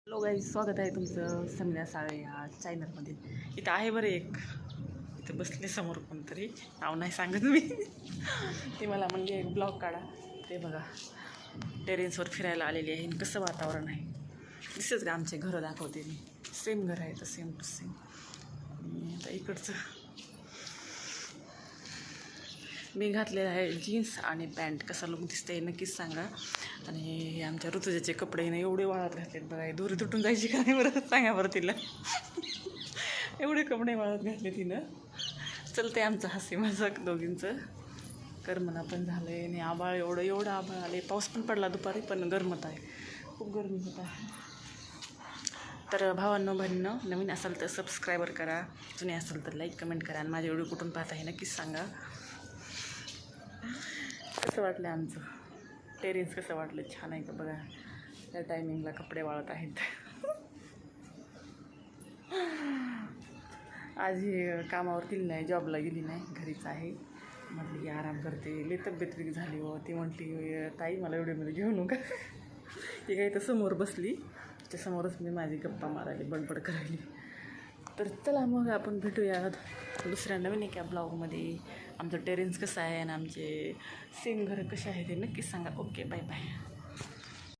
Hello guys, स्वागत आहे तुमचं समीरा साळे ह्या चॅनलमध्ये. इथं आहे बरं एक, इथं बसले समोर कोणतरी, नाव नाही सांगत मी. ती मला म्हणली एक ब्लॉग काढा. ते बघा टेरेसवर फिरायला आलेली आहे. कसं वातावरण आहे दिसत का? आमचे घरं दाखवते मी. सेम घर आहे तर सेम टू सेम. आणि आता इकडचं मी घातलेलं आहे जीन्स आणि पॅन्ट. कसा लुक दिसते नक्कीच सांगा. आणि हे आमच्या ऋतुजाचे कपडे ना एवढे वाळत घातलेत बघा. दोरी तुटून जायची का नाही बरं सांगा बरं तिला. एवढे कपडे वाळत घातले तिनं. चलते आमचं हसी मजाक दोघींचं. करमना पण झालं आहे आणि आभाळ एवढं आभाळ आले. पाऊस पण पडला दुपारी, पण गरमत आहे, खूप गरमी होत आहे. तर भावांनो बहिणींनो, नवीन असाल तर सबस्क्रायबर करा, जुने असाल तर लाईक कमेंट करा. आणि माझे व्हिडिओ कुठून पाहत आहे नक्कीच सांगा. कसं वाटलं आमचं टेरेस, कसं वाटलं? छान आहे का बघा. त्या टायमिंगला कपडे वाळत आहेत. आज ही कामावर गेली नाही, जॉबला गेली नाही, घरीच आहे. म्हटली की आराम करते, लई तब्येत वेगळी झाली हो. ती म्हटली ताई मला व्हिडिओमध्ये घेऊ नका. ती काही तर समोर बसली, त्याच्यासमोरच मी माझी गप्पा मारायली, बडबड करायली. तर चला मग आपण भेटूया दुसऱ्या नवीन एका ब्लॉगमध्ये. आमचं टेरेस कसं आहे आणि आमचे सेम घरं कसे आहे ते नक्कीच सांगा. Okay, bye bye.